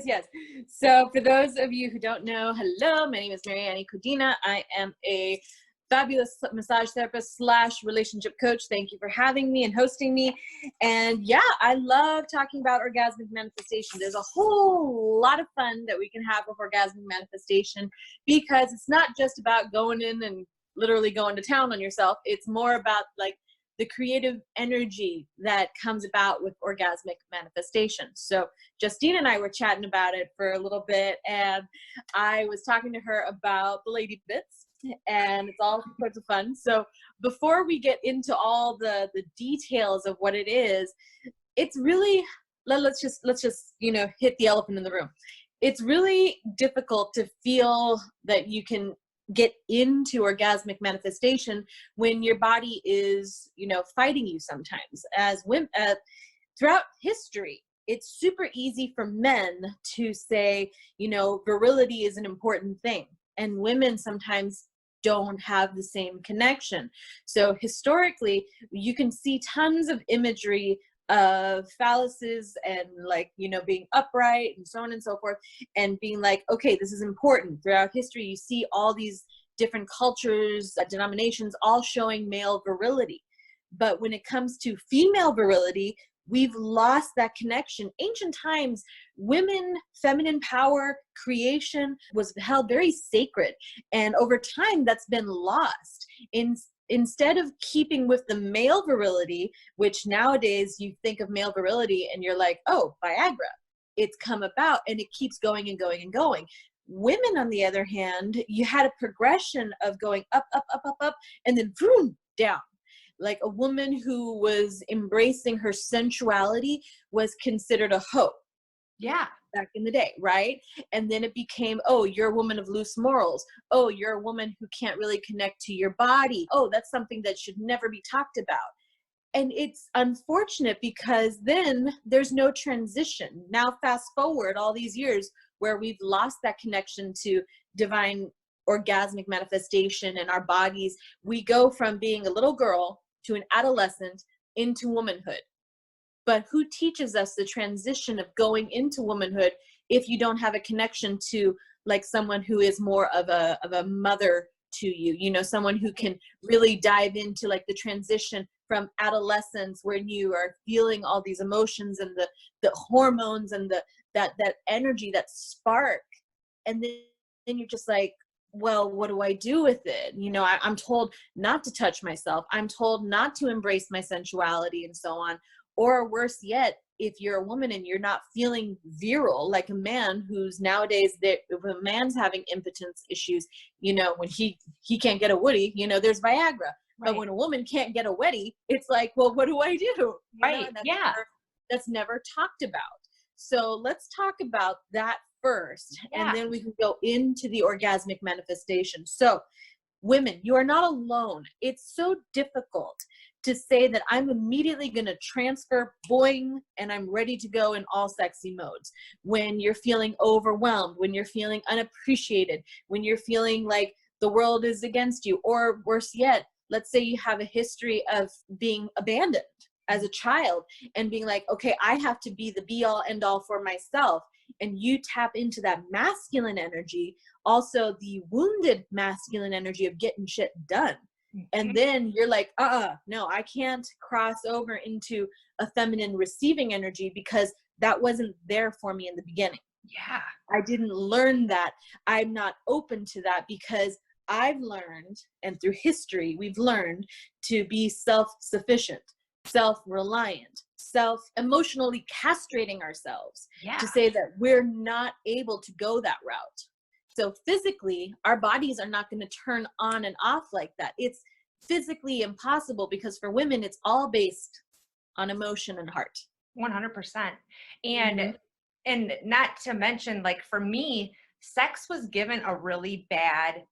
yes. So for those of you who don't know, hello, my name is Marianne Codina. I am a fabulous massage therapist / relationship coach. Thank you for having me and hosting me. And yeah, I love talking about orgasmic manifestation. There's a whole lot of fun that we can have with orgasmic manifestation, because it's not just about going in and literally going to town on yourself. It's more about like the creative energy that comes about with orgasmic manifestation. So Justine and I were chatting about it for a little bit, and I was talking to her about the lady bits, and it's all sorts of fun. So before we get into all the details of what it is, it's really, let's just, you know, hit the elephant in the room. It's really difficult to feel that you can get into orgasmic manifestation when your body is, you know, fighting you sometimes. As women, throughout history, it's super easy for men to say, you know, virility is an important thing, and women sometimes don't have the same connection. So historically, you can see tons of imagery of phalluses and, like, you know, being upright and so on and so forth, and being like, okay, this is important. Throughout history, you see all these different cultures, denominations, all showing male virility. But when it comes to female virility, we've lost that connection. Ancient times, women, feminine power, creation was held very sacred. And over time, that's been lost. Instead of keeping with the male virility, which nowadays you think of male virility and you're like, oh, Viagra. It's come about and it keeps going and going and going. Women, on the other hand, you had a progression of going up, up, up, up, up, and then boom, down. Like a woman who was embracing her sensuality was considered a hoe. Yeah. Back in the day, right? And then it became, oh, you're a woman of loose morals. Oh, you're a woman who can't really connect to your body. Oh, that's something that should never be talked about. And it's unfortunate because then there's no transition. Now, fast forward all these years where we've lost that connection to divine orgasmic manifestation in our bodies. We go from being a little girl to an adolescent into womanhood. But who teaches us the transition of going into womanhood if you don't have a connection to, like, someone who is more of a mother to you, you know, someone who can really dive into like the transition from adolescence, where you are feeling all these emotions and the hormones and that energy, that spark. And then you're just like, well, what do I do with it? You know, I'm told not to touch myself. I'm told not to embrace my sensuality and so on. Or worse yet, if you're a woman and you're not feeling virile like a man, who's nowadays, if a man's having impotence issues, you know, when he can't get a woody, you know, there's Viagra. Right. But when a woman can't get a weddy, it's like, well, what do I do? You right. know, yeah. That's never talked about. So let's talk about that first, and then we can go into the orgasmic manifestation. So women, you are not alone. It's so difficult to say that I'm immediately going to transfer, boing, and I'm ready to go in all sexy modes. When you're feeling overwhelmed, when you're feeling unappreciated, when you're feeling like the world is against you, or worse yet, let's say you have a history of being abandoned as a child and being like, okay, I have to be the be all end all for myself. And you tap into that masculine energy, also the wounded masculine energy of getting shit done. And then you're like, no, I can't cross over into a feminine receiving energy because that wasn't there for me in the beginning. Yeah. I didn't learn that. I'm not open to that because I've learned, and through history, we've learned to be self-sufficient, self-reliant, self-emotionally castrating ourselves to say that we're not able to go that route. So physically, our bodies are not going to turn on and off like that. It's physically impossible because for women, it's all based on emotion and heart. 100%. And not to mention, like, for me, sex was given a really bad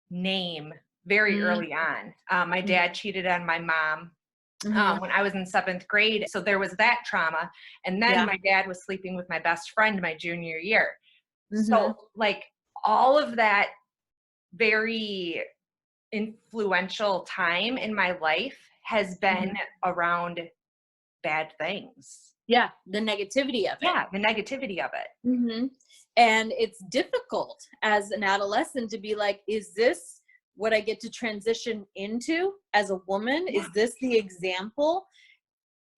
name very early on. My dad cheated on my mom when I was in 7th grade. So there was that trauma. And then my dad was sleeping with my best friend my junior year. So like all of that very influential time in my life has been around bad things. Yeah, the negativity of it. Yeah, the negativity of it. Mm-hmm. And it's difficult as an adolescent to be like, is this what I get to transition into as a woman? Yeah. Is this the example?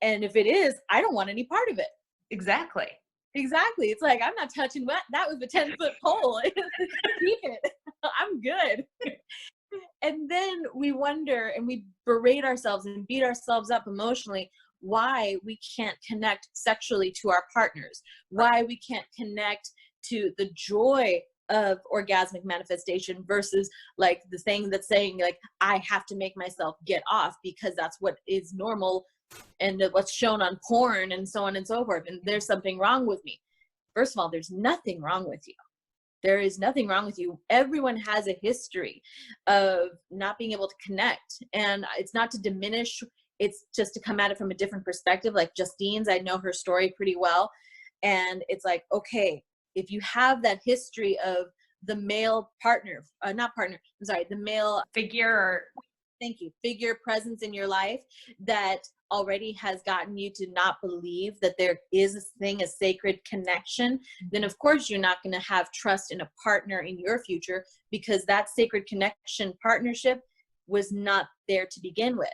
And if it is, I don't want any part of it. Exactly. Exactly. It's like, I'm not touching that was a 10-foot pole. Keep it. I'm good. And then we wonder and we berate ourselves and beat ourselves up emotionally why we can't connect sexually to our partners, why we can't connect to the joy of orgasmic manifestation versus like the thing that's saying like, I have to make myself get off because that's what is normal and what's shown on porn and so on and so forth. And there's something wrong with me. First of all, there's nothing wrong with you. There is nothing wrong with you. Everyone has a history of not being able to connect. And it's not to diminish, it's just to come at it from a different perspective. Like Justine's, I know her story pretty well. And it's like, okay, if you have that history of the male partner, not partner, I'm sorry, the male Figure. Thank you. Figure presence in your life that already has gotten you to not believe that there is a thing, a sacred connection, then of course you're not going to have trust in a partner in your future because that sacred connection partnership was not there to begin with.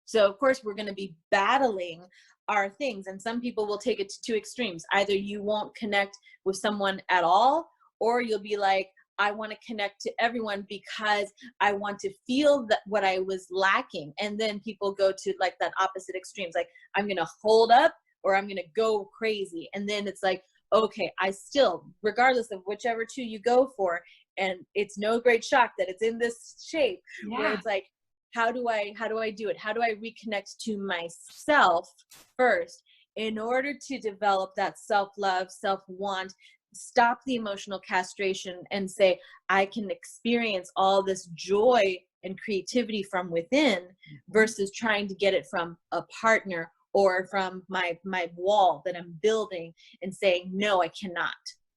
So of course we're going to be battling our things, and some people will take it to two extremes. Either you won't connect with someone at all, or you'll be like, I want to connect to everyone because I want to feel that what I was lacking. And then people go to like that opposite extremes. Like I'm going to hold up or I'm going to go crazy. And then it's like, okay, I still, regardless of whichever two you go for, and it's no great shock that it's in this shape where it's like, how do I do it? How do I reconnect to myself first in order to develop that self-love, self-want, stop the emotional castration and say, I can experience all this joy and creativity from within versus trying to get it from a partner or from my wall that I'm building and saying, no, I cannot.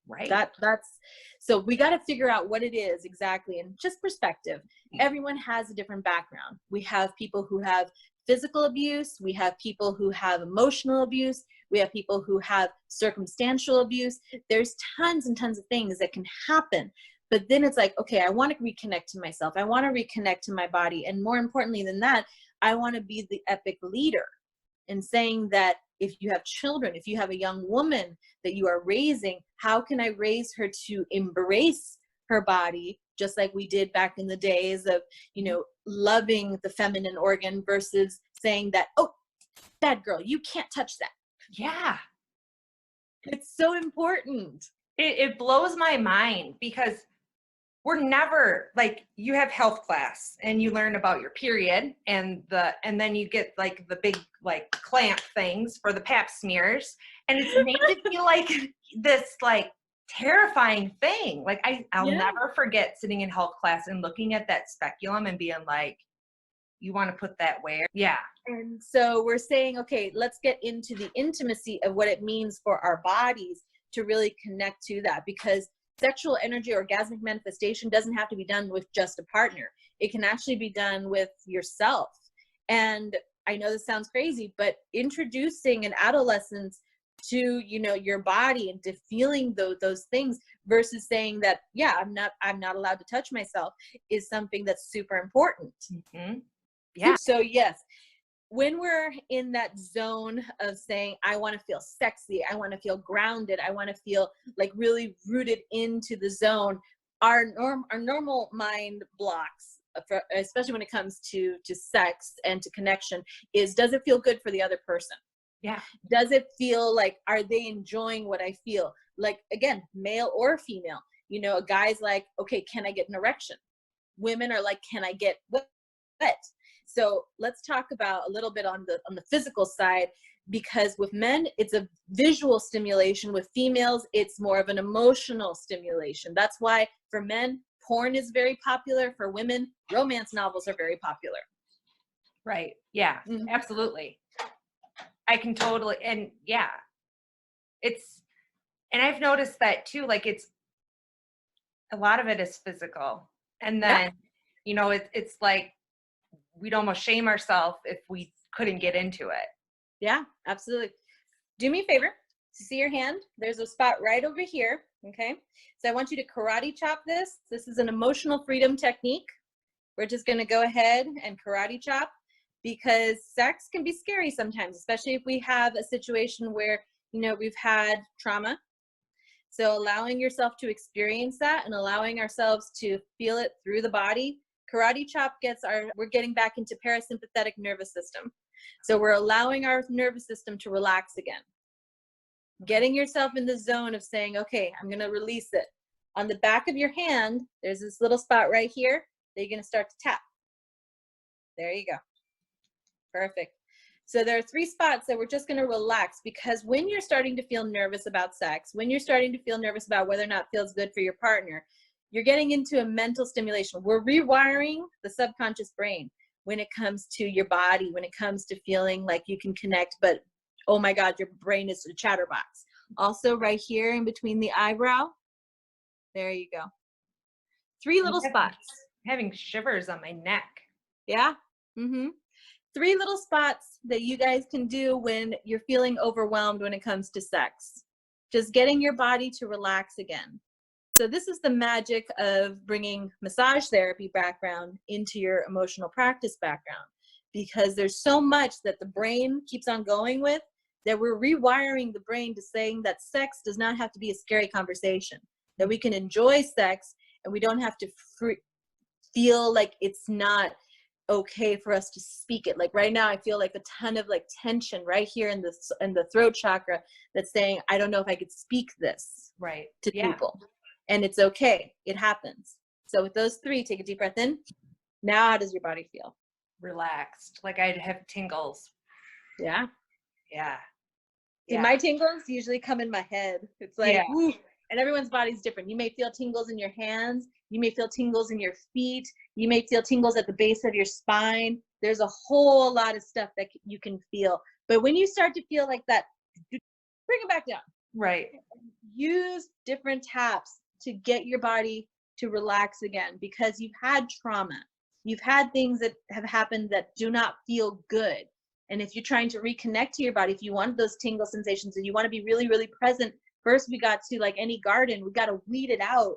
Right. That's so we got to figure out what it is exactly, and just perspective. Everyone has a different background. We have people who have physical abuse, we have people who have emotional abuse, we have people who have circumstantial abuse. There's tons and tons of things that can happen. But then it's like, okay, I want to reconnect to myself. I want to reconnect to my body. And more importantly than that, I want to be the epic leader in saying that if you have children, if you have a young woman that you are raising, how can I raise her to embrace her body, just like we did back in the days of, you know, loving the feminine organ versus saying that, oh, bad girl, you can't touch that. Yeah. It's so important. It blows my mind because we're never like, you have health class and you learn about your period and then you get like the big like clamp things for the pap smears, and it's made to feel like this like terrifying thing. Like I'll never forget sitting in health class and looking at that speculum and being like, you want to put that where? Yeah. And so we're saying, okay, let's get into the intimacy of what it means for our bodies to really connect to that, because sexual energy, orgasmic manifestation doesn't have to be done with just a partner. It can actually be done with yourself. And I know this sounds crazy, but introducing an adolescence to, you know, your body and to feeling those things versus saying that, yeah, I'm not allowed to touch myself is something that's super important. Mm-hmm. Yeah. So yes, when we're in that zone of saying, I want to feel sexy, I want to feel grounded, I want to feel like really rooted into the zone, our normal mind blocks, especially when it comes to sex and to connection, is, does it feel good for the other person? Yeah. Does it feel like, are they enjoying what I feel? Like, again, male or female, you know, a guy's like, okay, can I get an erection? Women are like, can I get wet? So let's talk about a little bit on the physical side, because with men, it's a visual stimulation. With females, it's more of an emotional stimulation. That's why for men, porn is very popular. For women, romance novels are very popular. Right. Yeah, absolutely. I can totally, and yeah, and I've noticed that too, like it's, a lot of it is physical. And then, you know, it's like, we'd almost shame ourselves if we couldn't get into it. Yeah, absolutely. do me a favor. See your hand? There's a spot right over here, okay? So I want you to karate chop this. This is an emotional freedom technique. We're just gonna go ahead and karate chop because sex can be scary sometimes, especially if we have a situation where, you know, we've had trauma. So allowing yourself to experience that and allowing ourselves to feel it through the body. Karate chop we're getting back into parasympathetic nervous system. So we're allowing our nervous system to relax again. Getting yourself in the zone of saying, okay, I'm going to release it. On the back of your hand, there's this little spot right here that you're going to start to tap. There you go. Perfect. So there are 3 spots that we're just going to relax, because when you're starting to feel nervous about sex, when you're starting to feel nervous about whether or not it feels good for your partner, you're getting into a mental stimulation. We're rewiring the subconscious brain when it comes to your body, when it comes to feeling like you can connect, but oh my God, your brain is a chatterbox. Also right here in between the eyebrow. There you go. 3 little spots. Having shivers on my neck. Yeah. 3 little spots that you guys can do when you're feeling overwhelmed when it comes to sex. Just getting your body to relax again. So this is the magic of bringing massage therapy background into your emotional practice background, because there's so much that the brain keeps on going with, that we're rewiring the brain to saying that sex does not have to be a scary conversation, that we can enjoy sex and we don't have to feel like it's not okay for us to speak it. Like right now, I feel like a ton of like tension right here in the throat chakra that's saying, I don't know if I could speak this to people. And it's okay. It happens. So with those 3, take a deep breath in. Now, how does your body feel? Relaxed. Like I'd have tingles. Yeah. Yeah. See, my tingles usually come in my head. It's like, woo, and everyone's body's different. You may feel tingles in your hands. You may feel tingles in your feet. You may feel tingles at the base of your spine. There's a whole lot of stuff that you can feel. But when you start to feel like that, bring it back down. Right. Use different taps to get your body to relax again, because you've had trauma. You've had things that have happened that do not feel good. And if you're trying to reconnect to your body, if you want those tingle sensations and you want to be really, really present, first we got to, like any garden, we got to weed it out.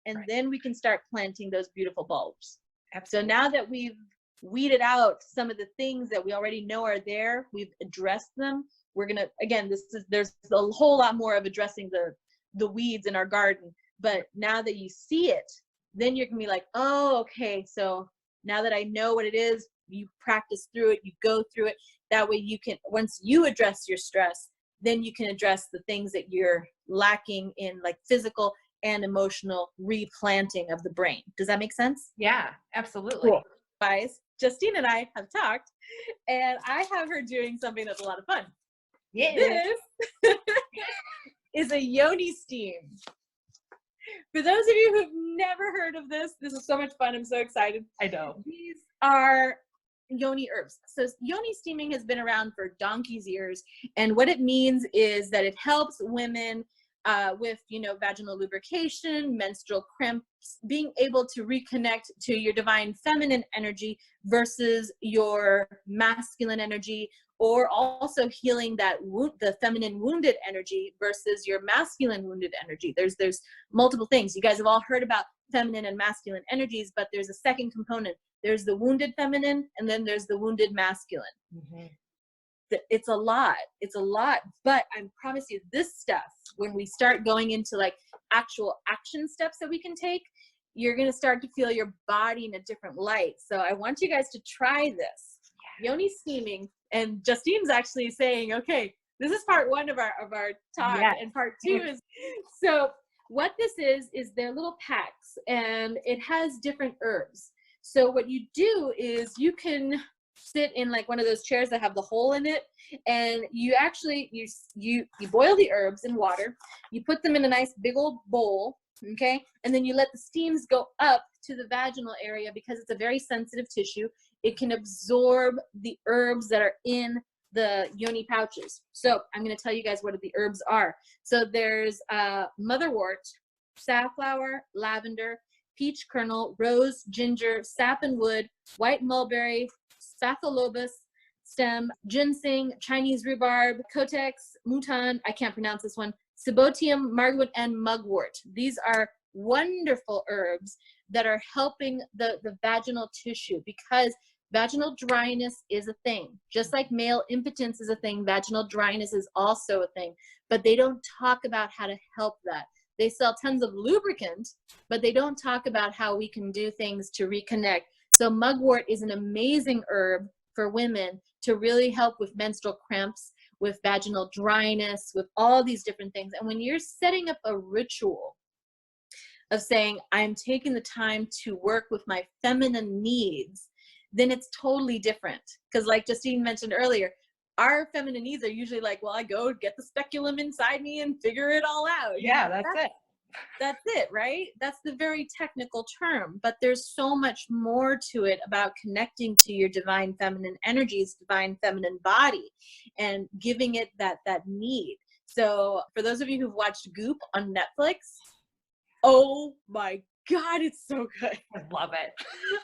And then we can start planting those beautiful bulbs. Absolutely. So now that we've weeded out some of the things that we already know are there, we've addressed them. We're going to, again, there's a whole lot more of addressing the weeds in our garden. But now that you see it, then you're going to be like, oh, okay. So now that I know what it is, you practice through it, you go through it. That way you can, once you address your stress, then you can address the things that you're lacking in, like physical and emotional replanting of the brain. Does that make sense? Yeah, absolutely. Cool. Guys, Justine and I have talked, and I have her doing something that's a lot of fun. Yeah. This is a yoni steam. For those of you who've never heard of this is so much fun. I'm so excited. I know. These are yoni herbs. So yoni steaming has been around for donkey's years. And what it means is that it helps women with, vaginal lubrication, menstrual cramps, being able to reconnect to your divine feminine energy versus your masculine energy, or also healing the feminine wounded energy versus your masculine wounded energy. There's multiple things. You guys have all heard about feminine and masculine energies, but there's a second component. There's the wounded feminine, and then there's the wounded masculine. Mm-hmm. It's a lot, but I promise you this stuff, when we start going into like actual action steps that we can take, you're going to start to feel your body in a different light. So I want you guys to try this. Yoni steaming, and Justine's actually saying, okay, this is part 1 of our talk. Yes. And part 2 is, so what this is they're little packs, and it has different herbs. So what you do is you can sit in like one of those chairs that have the hole in it, and you actually you boil the herbs in water, you put them in a nice big old bowl, okay, and then you let the steams go up to the vaginal area, because it's a very sensitive tissue. It can absorb the herbs that are in the yoni pouches. So I'm going to tell you guys what the herbs are. So there's motherwort, safflower, lavender, peach kernel, rose, ginger, sappanwood, white mulberry, sphathulobus, stem, ginseng, Chinese rhubarb, Kotex, mutan, I can't pronounce this one, Cibotium, margwood, and mugwort. These are wonderful herbs that are helping the vaginal tissue, because vaginal dryness is a thing. Just like male impotence is a thing, vaginal dryness is also a thing, but they don't talk about how to help that. They sell tons of lubricant, but they don't talk about how we can do things to reconnect. So mugwort is an amazing herb for women to really help with menstrual cramps, with vaginal dryness, with all these different things. And when you're setting up a ritual of saying, I'm taking the time to work with my feminine needs, then it's totally different. Because like Justine mentioned earlier, our feminine needs are usually like, well, I go get the speculum inside me and figure it all out. Yeah, that's it. That's it, right? That's the very technical term, but there's so much more to it about connecting to your divine feminine energies, divine feminine body, and giving it that need. So for those of you who've watched Goop on Netflix, oh my God, it's so good. I love it.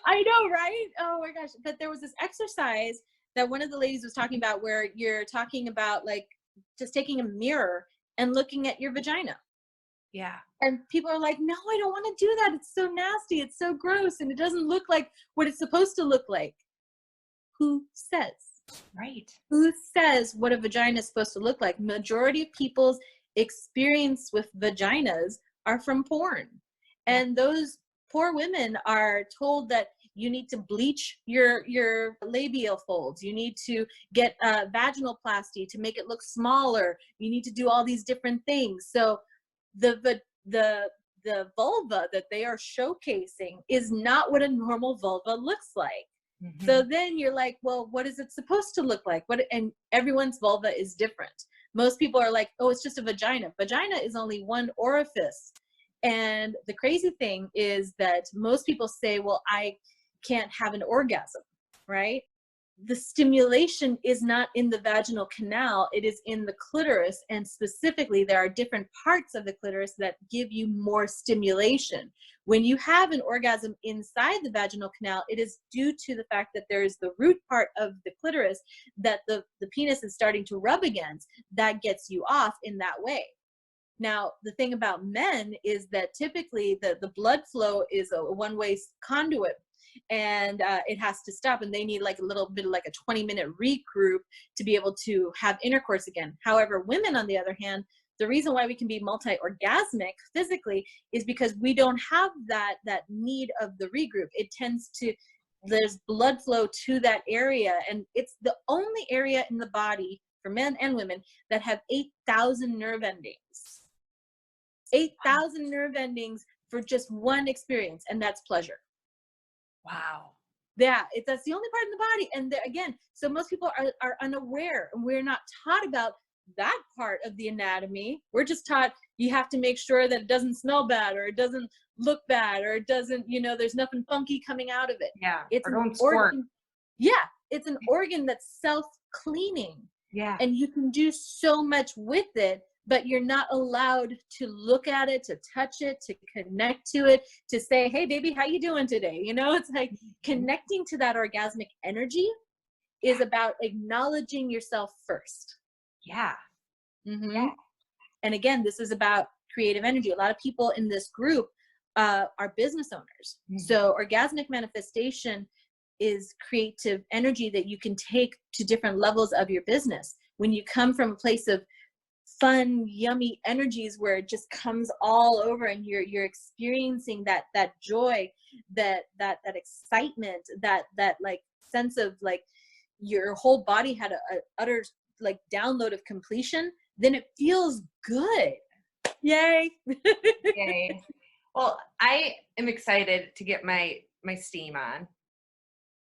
I know, right? Oh my gosh. But there was this exercise that one of the ladies was talking about where you're talking about like just taking a mirror and looking at your vagina. Yeah. And people are like, no, I don't want to do that. It's so nasty. It's so gross. And it doesn't look like what it's supposed to look like. Who says? Right. Who says what a vagina is supposed to look like? Majority of people's experience with vaginas are from porn. And those poor women are told that you need to bleach your labial folds. You need to get vaginoplasty to make it look smaller. You need to do all these different things. So the vulva that they are showcasing is not what a normal vulva looks like. Mm-hmm. So then you're like, well, what is it supposed to look like? And everyone's vulva is different. Most people are like, oh, it's just a vagina. Vagina is only one orifice. And the crazy thing is that most people say, well, I can't have an orgasm, right? The stimulation is not in the vaginal canal, it is in the clitoris. And specifically, there are different parts of the clitoris that give you more stimulation. When you have an orgasm inside the vaginal canal, it is due to the fact that there is the root part of the clitoris that the penis is starting to rub against, that gets you off in that way. Now, the thing about men is that typically the blood flow is a one-way conduit, and it has to stop, and they need like a little bit of like a 20-minute regroup to be able to have intercourse again. However, women, on the other hand, the reason why we can be multi-orgasmic physically is because we don't have that need of the regroup. It tends to, there's blood flow to that area, and it's the only area in the body for men and women that have 8,000 nerve endings. 8,000 nerve endings for just one experience, and that's pleasure. Wow. Yeah, that's the only part in the body. And again, so most people are unaware, and we're not taught about that part of the anatomy. We're just taught you have to make sure that it doesn't smell bad, or it doesn't look bad, or it doesn't, there's nothing funky coming out of it. Yeah. It's or an don't squirt. organ. Yeah, it's an organ that's self-cleaning. Yeah. And you can do so much with it, but you're not allowed to look at it, to touch it, to connect to it, to say, hey, baby, how you doing today? It's like connecting to that orgasmic energy is about acknowledging yourself first. Yeah. Mm-hmm. Yeah. And again, this is about creative energy. A lot of people in this group are business owners. Mm-hmm. So orgasmic manifestation is creative energy that you can take to different levels of your business. When you come from a place of fun, yummy energies where it just comes all over, and you're experiencing that joy, that excitement, that like sense of like your whole body had a utter like download of completion, then it feels good. Yay. Yay. Well, I am excited to get my steam on.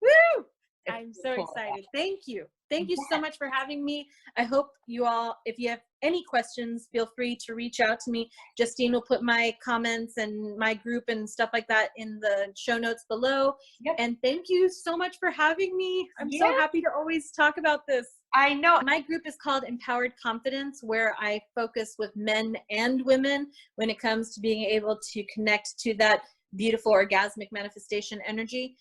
Woo! I'm so excited. Thank you. Thank you so much for having me. I hope you all, if you have any questions, feel free to reach out to me. Justine will put my comments and my group and stuff like that in the show notes below. Yep. And thank you so much for having me. I'm so happy to always talk about this. I know. My group is called Empowered Confidence, where I focus with men and women when it comes to being able to connect to that beautiful orgasmic manifestation energy.